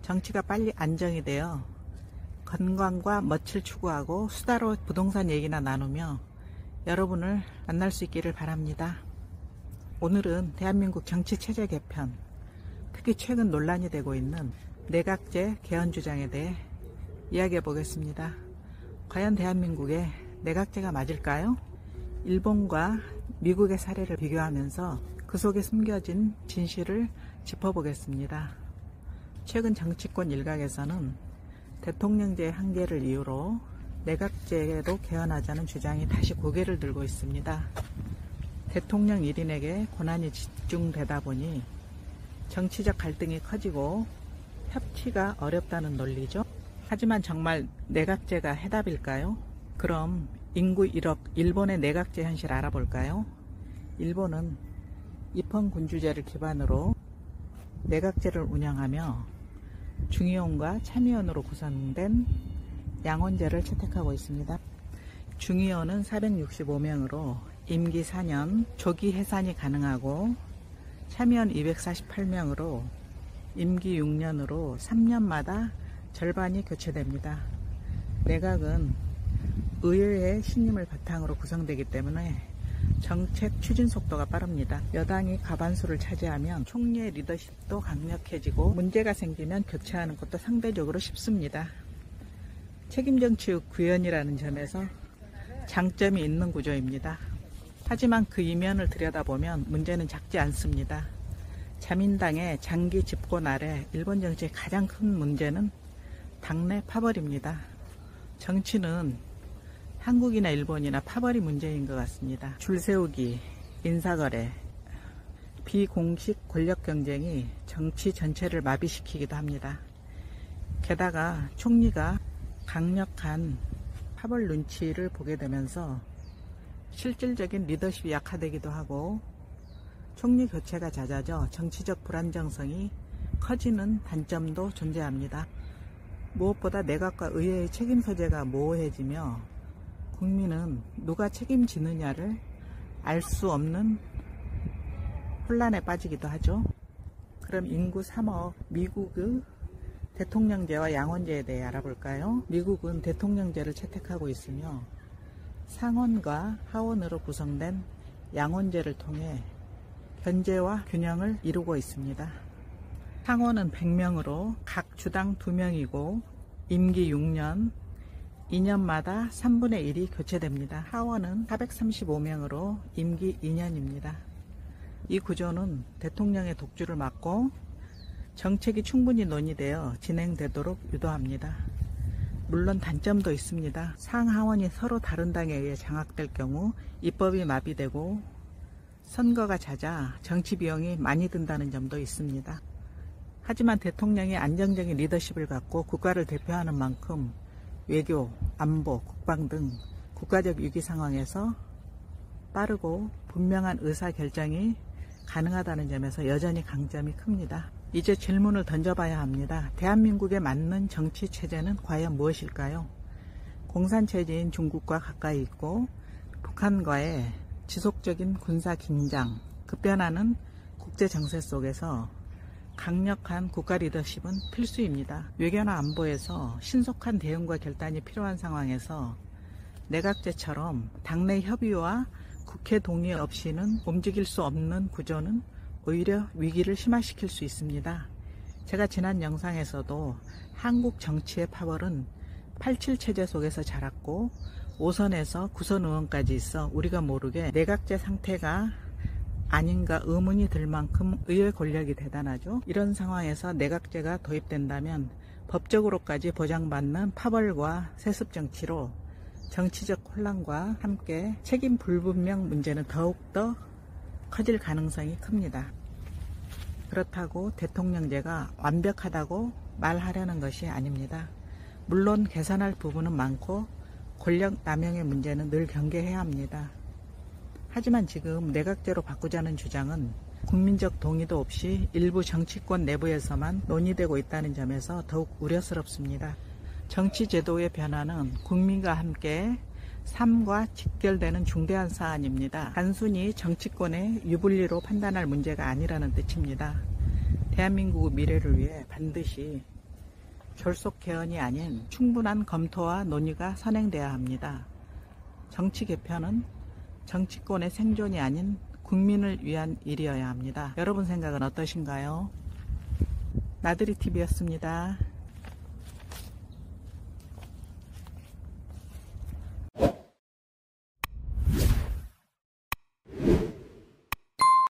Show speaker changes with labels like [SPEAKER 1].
[SPEAKER 1] 정치가 빨리 안정이 되어 건강과 멋을 추구하고 수다로 부동산 얘기나 나누며 여러분을 만날 수 있기를 바랍니다. 오늘은 대한민국 정치체제 개편, 특히 최근 논란이 되고 있는 내각제 개헌 주장에 대해 이야기해 보겠습니다. 과연 대한민국에 내각제가 맞을까요? 일본과 미국의 사례를 비교하면서 그 속에 숨겨진 진실을 짚어보겠습니다. 최근 정치권 일각에서는 대통령제의 한계를 이유로 내각제로 개헌하자는 주장이 다시 고개를 들고 있습니다. 대통령 1인에게 권한이 집중되다 보니 정치적 갈등이 커지고 협치가 어렵다는 논리죠. 하지만 정말 내각제가 해답일까요? 그럼 인구 1억 일본의 내각제 현실 알아볼까요? 일본은 입헌군주제를 기반으로 내각제를 운영하며 중의원과 참의원으로 구성된 양원제를 채택하고 있습니다. 중의원은 465명으로 임기 4년 조기 해산이 가능하고 참의원 248명으로 임기 6년으로 3년마다 절반이 교체됩니다. 내각은 의회의 신임을 바탕으로 구성되기 때문에 정책 추진 속도가 빠릅니다. 여당이 과반수를 차지하면 총리의 리더십도 강력해지고 문제가 생기면 교체하는 것도 상대적으로 쉽습니다. 책임정치 구현이라는 점에서 장점이 있는 구조입니다. 하지만 그 이면을 들여다보면 문제는 작지 않습니다. 자민당의 장기 집권 아래 일본 정치의 가장 큰 문제는 당내 파벌입니다. 정치는 한국이나 일본이나 파벌이 문제인 것 같습니다. 줄세우기, 인사거래, 비공식 권력 경쟁이 정치 전체를 마비시키기도 합니다. 게다가 총리가 강력한 파벌 눈치를 보게 되면서 실질적인 리더십이 약화되기도 하고 총리 교체가 잦아져 정치적 불안정성이 커지는 단점도 존재합니다. 무엇보다 내각과 의회의 책임 소재가 모호해지며 국민은 누가 책임지느냐를 알 수 없는 혼란에 빠지기도 하죠. 그럼 인구 3억 미국의 대통령제와 양원제에 대해 알아볼까요? 미국은 대통령제를 채택하고 있으며 상원과 하원으로 구성된 양원제를 통해 견제와 균형을 이루고 있습니다. 상원은 100명으로 각 주당 2명이고 임기 6년, 2년마다 3분의 1이 교체됩니다. 하원은 435명으로 임기 2년입니다. 이 구조는 대통령의 독주를 막고 정책이 충분히 논의되어 진행되도록 유도합니다. 물론 단점도 있습니다. 상하원이 서로 다른 당에 의해 장악될 경우 입법이 마비되고 선거가 잦아 정치 비용이 많이 든다는 점도 있습니다. 하지만 대통령이 안정적인 리더십을 갖고 국가를 대표하는 만큼 외교, 안보, 국방 등 국가적 위기 상황에서 빠르고 분명한 의사결정이 가능하다는 점에서 여전히 강점이 큽니다. 이제 질문을 던져봐야 합니다. 대한민국에 맞는 정치체제는 과연 무엇일까요? 공산체제인 중국과 가까이 있고 북한과의 지속적인 군사긴장, 급변하는 국제정세 속에서 강력한 국가 리더십은 필수입니다. 외교나 안보에서 신속한 대응과 결단이 필요한 상황에서 내각제처럼 당내 협의와 국회 동의 없이는 움직일 수 없는 구조는 오히려 위기를 심화시킬 수 있습니다. 제가 지난 영상에서도 한국 정치의 파벌은 87 체제 속에서 자랐고 5선에서 9선 의원까지 있어 우리가 모르게 내각제 상태가 아닌가 의문이 들 만큼 의회 권력이 대단하죠. 이런 상황에서 내각제가 도입된다면 법적으로까지 보장받는 파벌과 세습 정치로 정치적 혼란과 함께 책임 불분명 문제는 더욱더 커질 가능성이 큽니다. 그렇다고 대통령제가 완벽하다고 말하려는 것이 아닙니다. 물론 개선할 부분은 많고 권력 남용의 문제는 늘 경계해야 합니다. 하지만 지금 내각제로 바꾸자는 주장은 국민적 동의도 없이 일부 정치권 내부에서만 논의되고 있다는 점에서 더욱 우려스럽습니다. 정치제도의 변화는 국민과 함께 삶과 직결되는 중대한 사안입니다. 단순히 정치권의 유불리로 판단할 문제가 아니라는 뜻입니다. 대한민국의 미래를 위해 반드시 졸속 개헌이 아닌 충분한 검토와 논의가 선행돼야 합니다. 정치 개편은 정치권의 생존이 아닌 국민을 위한 일이어야 합니다. 여러분 생각은 어떠신가요? 나들이TV였습니다.